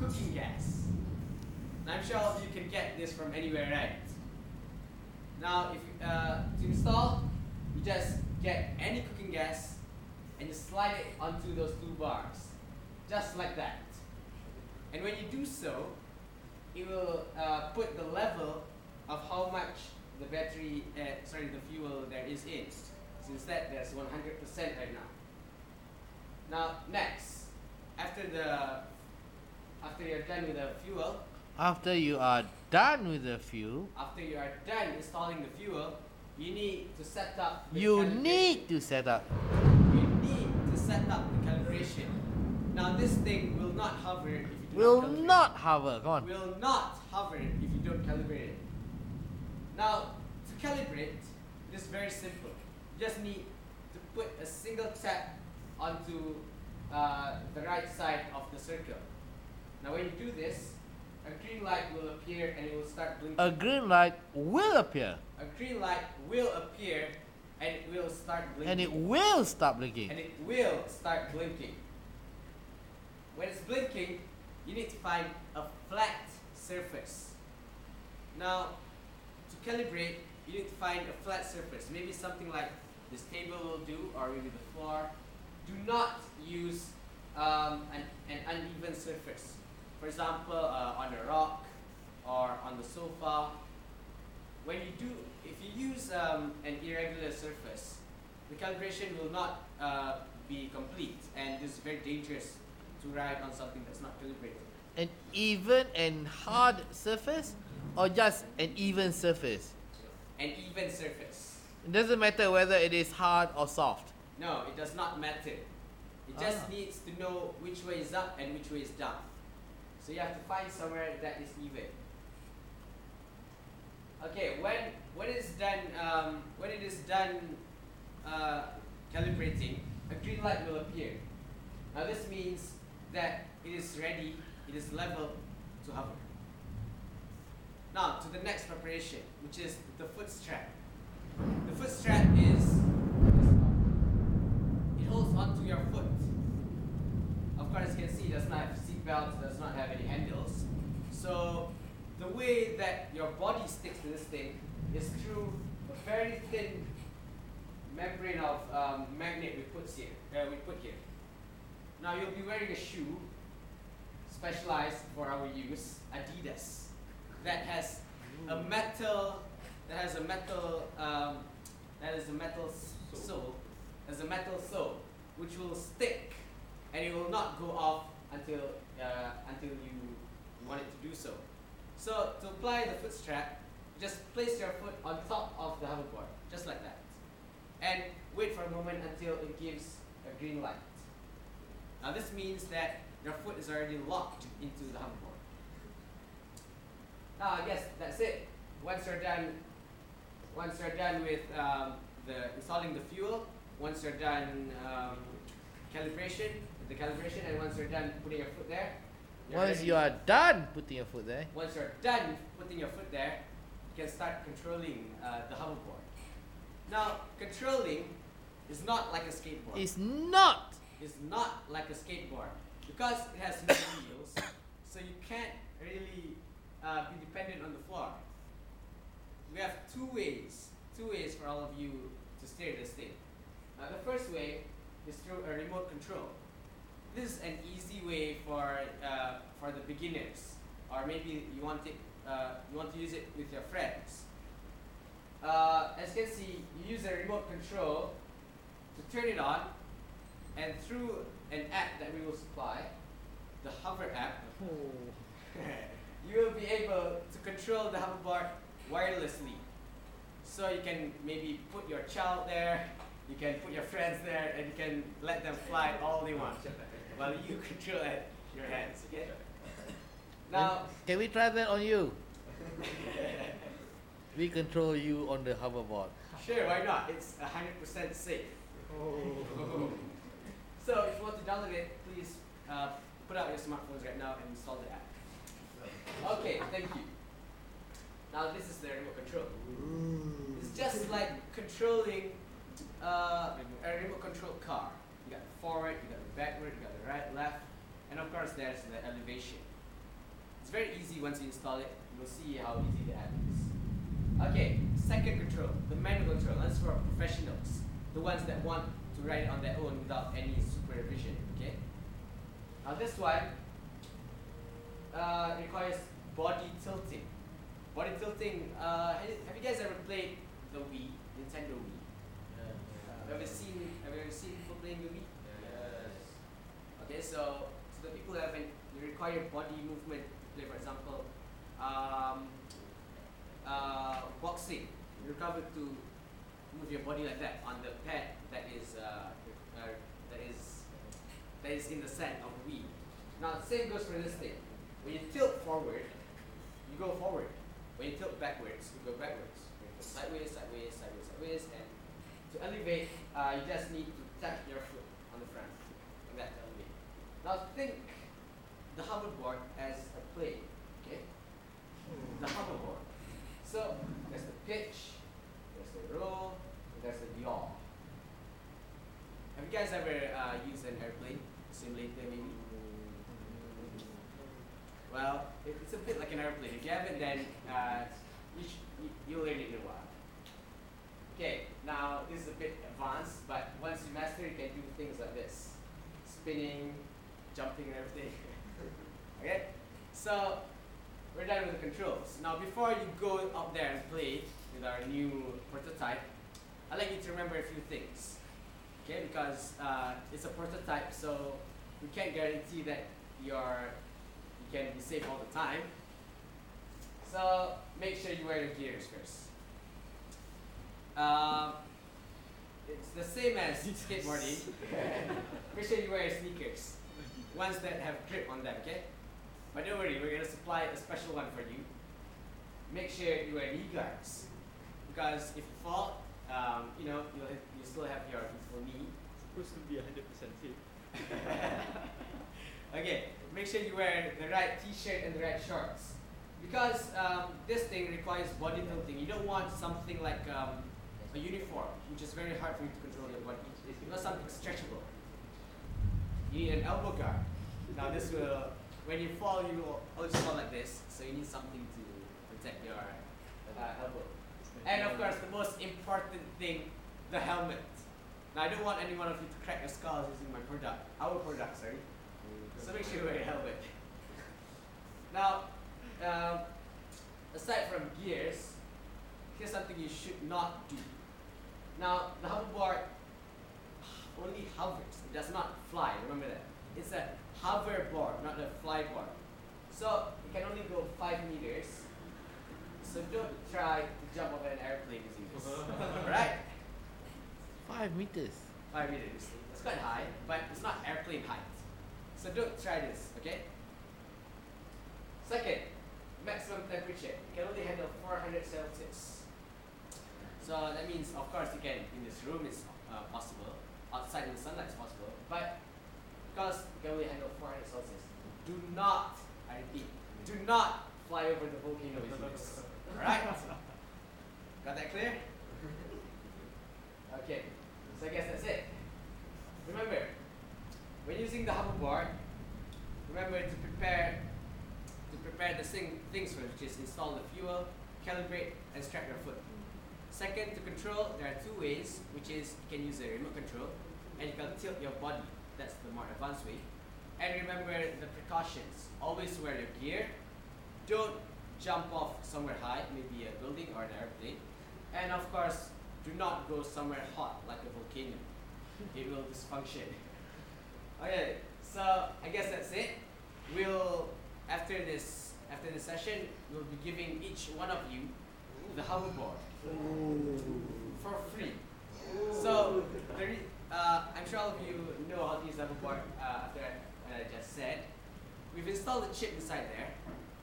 cooking gas. Now I'm sure all of you can get this from anywhere, right? Now, if to install, you just get any cooking gas and you slide it onto those two bars, just like that. And when you do so, it will put the level of how much the battery, the fuel there is in. Since that there's 100% right now. Now next, after you're done with the fuel. After you are done with the fuel. After you are done installing the fuel, you need to set up. You need to set up the calibration. Now this thing will not hover if you do will not calibrate. not hover. Come on. Will not hover if you don't calibrate it. Now to calibrate, it is very simple. You just need to put a single tap onto the right side of the circle. Now when you do this, a green light will appear and it will start blinking. A green light will appear. A green light will appear and it will start blinking. And it will stop blinking. And it will start blinking. When it's blinking, you need to find a flat surface. Now, to calibrate, you need to find a flat surface. Maybe something like this table will do, or maybe the floor. Do not use an uneven surface. For example, on a rock or on the sofa. If you use an irregular surface, the calibration will not be complete, and this is very dangerous to ride on something that's not calibrated. An even and hard surface, or just an even surface? An even surface. It doesn't matter whether it is hard or soft. No, it does not matter. It just needs to know which way is up and which way is down. So you have to find somewhere that is even. Okay, when it is done calibrating, a green light will appear. Now this means that it is ready, it is level to hover. Now to the next preparation, which is the foot strap. The foot strap it holds onto your foot. Of course, you can see it does not have seat belts, does not have any handles. So the way that your body sticks to this thing is through a very thin membrane of magnet we put here. Now you'll be wearing a shoe specialized for our use, Adidas, that has a metal sole, which will stick, and it will not go off until you want it to do so. So to apply the foot strap, just place your foot on top of the hoverboard, just like that, and wait for a moment until it gives a green light. Now this means that your foot is already locked into the hoverboard. Now I guess that's it. Once you're done with installing the fuel, once you're done calibration, and once you're done putting your foot there. Once you are done putting your foot there. Once you're done putting your foot there, you can start controlling the hoverboard. Now, controlling is not like a skateboard. It's not like a skateboard because it has no wheels, so you can't really be dependent on the floor. We have two ways for all of you to steer this thing. The first way is through a remote control. This is an easy way for the beginners, or maybe you want to use it with your friends. As you can see, you use a remote control to turn it on, and through an app that we will supply, the Hover app, you will be able to control the hoverboard wirelessly. So you can maybe put your child there, you can put your friends there, and you can let them fly all they want while you control it your hands. Okay? Now, can we try that on you? We control you on the hoverboard. Sure, why not? It's 100% safe. Oh. So if you want to download it, please put out your smartphones right now and install the app. Okay, thank you. Now this is the remote control. It's just like controlling a remote control car. You got the forward, you got the backward, you got the right, left, and of course there's the elevation. It's very easy once you install it. You'll see how easy that is. Okay, second control, the manual control. That's for professionals, the ones that want to ride it on their own without any supervision. Okay. Now this one requires body tilting. Body tilting. Have you guys ever played the Wii, Nintendo Wii? Have you ever seen people playing the Wii? Yes. Okay, so the people who haven't, you require body movement to play, for example, boxing. You're required to move your body like that on the pad that is in the sand of the Wii. Now, same goes for this thing. When you tilt forward, you go forward. When you tilt backwards, you go backwards. You go sideways, sideways, sideways, sideways, and to elevate, you just need to tap your foot on the front, like that to elevate. Now think the hoverboard as a plane, okay? The hoverboard. So there's the pitch, there's the roll, and there's the yaw. Have you guys ever used an airplane simulator maybe? Well, it's a bit like an airplane. If you haven't, then you'll learn it in a while. Okay, now this is a bit advanced, but once you master it, you can do things like this. Spinning, jumping and everything. Okay? So, we're done with the controls. Now before you go up there and play with our new prototype, I'd like you to remember a few things. Okay, because it's a prototype, so we can't guarantee that you can be safe all the time. So make sure you wear your gears first. It's the same as skateboarding. Make sure you wear your sneakers, ones that have grip on them, okay? But don't worry, we're going to supply a special one for you. Make sure you wear knee guards, because if you fall, you still have your beautiful knee. Supposed to be 100% safe. Okay, make sure you wear the right t-shirt and the right shorts. Because this thing requires body tilting. You don't want something like a uniform, which is very hard for you to control your body. You want something stretchable. You need an elbow guard. Now this will, when you fall, you will always fall like this. So you need something to protect your elbow. And of course, the most important thing, the helmet. Now I don't want any one of you to crack your skulls using my product, our product, sorry. So make sure you wear a helmet. Now, aside from gears, here's something you should not do. Now, the hoverboard only hovers, it does not fly, remember that. It's a hoverboard, not a flyboard. So, it can only go 5 meters. So don't try to jump off an airplane using this. Alright? 5 meters. 5 meters. It's quite high, but it's not airplane height. So don't try this, okay? Second, maximum temperature. You can only handle 400 Celsius. So that means, of course, you can, in this room it's possible. Outside in the sunlight it's possible. But because you can only handle 400 Celsius, do not, I repeat, do not fly over the volcano with this. Alright? Got that clear? Okay, so I guess that's it. Remember, when using the hoverboard, remember to prepare the things first, which is install the fuel, calibrate, and strap your foot. Second, to control, there are 2 ways, which is you can use a remote control, and you can tilt your body. That's the more advanced way. And remember the precautions. Always wear your gear. Don't jump off somewhere high, maybe a building or an airplane. And of course, do not go somewhere hot like a volcano. It will dysfunction. Okay, so I guess that's it. We'll after this session, we'll be giving each one of you the hoverboard for free. So I'm sure all of you know how to use the hoverboard after what I just said. We've installed a chip inside there.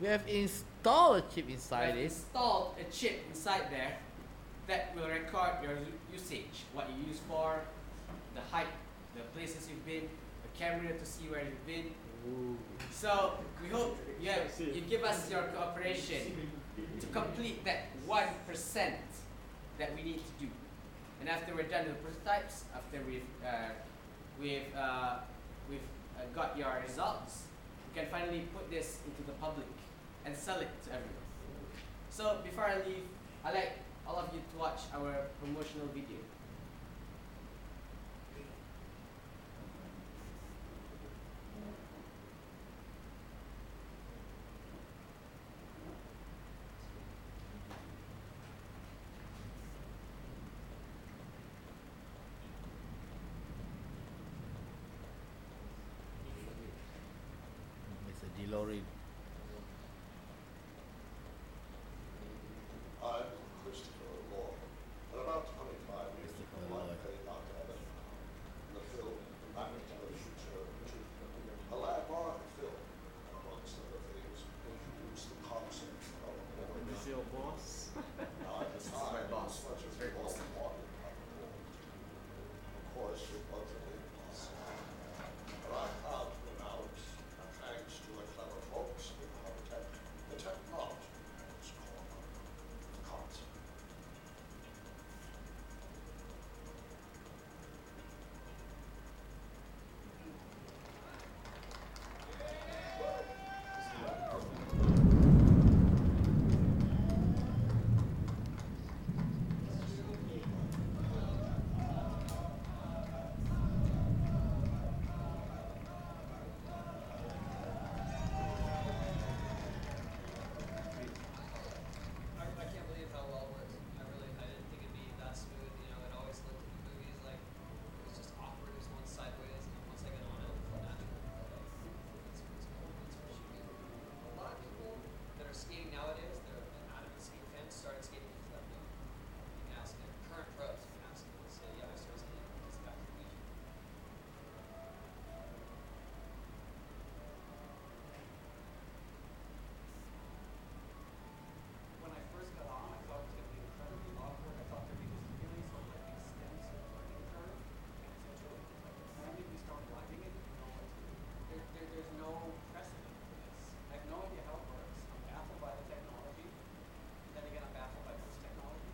We have installed a chip inside it. Installed a chip inside there that will record your usage, what you use for, the height, the places you've been, the camera to see where you've been. Ooh. So we hope you give us your cooperation to complete that 1% that we need to do. And after we're done with the prototypes, after we've got your results, we can finally put this into the public and sell it to everyone. So before I leave, I'd like all of you to watch our promotional video. It's a DeLorean. I'm Christopher Lloyd, and about 25 years ago, Christopher I Lloyd. played Dr. Evans in the film Back to the Future 2, a landmark film, and amongst other things, introduced the concept of a This is your boss. Now, at the This is time, my boss. as much as It's we very all awesome. wanted that role, of course, it wasn't impossible. But I'm proud to announce that thanks to the clever folks in our tech, the technology is called the concept. I can't believe how well it worked. I didn't think it'd be that smooth. You know, it always looked in the movies like it was just awkward. It was one sideways, and then once I got on it, it felt natural. It's cool. It's for shooting. A lot of people that are skating nowadays, they're out of the skate fans, started skating because of that movie. You can ask them, current pros, you can ask them, they'll say, yeah, I started skating because of Back to the Future. When I first got on, I thought it was going to be incredibly awkward. I thought there'd be this really sort of like extensive learning curve. And essentially, like the moment you start riding it, you know what to do. There's no precedent for this. I have no idea how it works. I'm baffled by the technology. Then again, I'm baffled by most technology.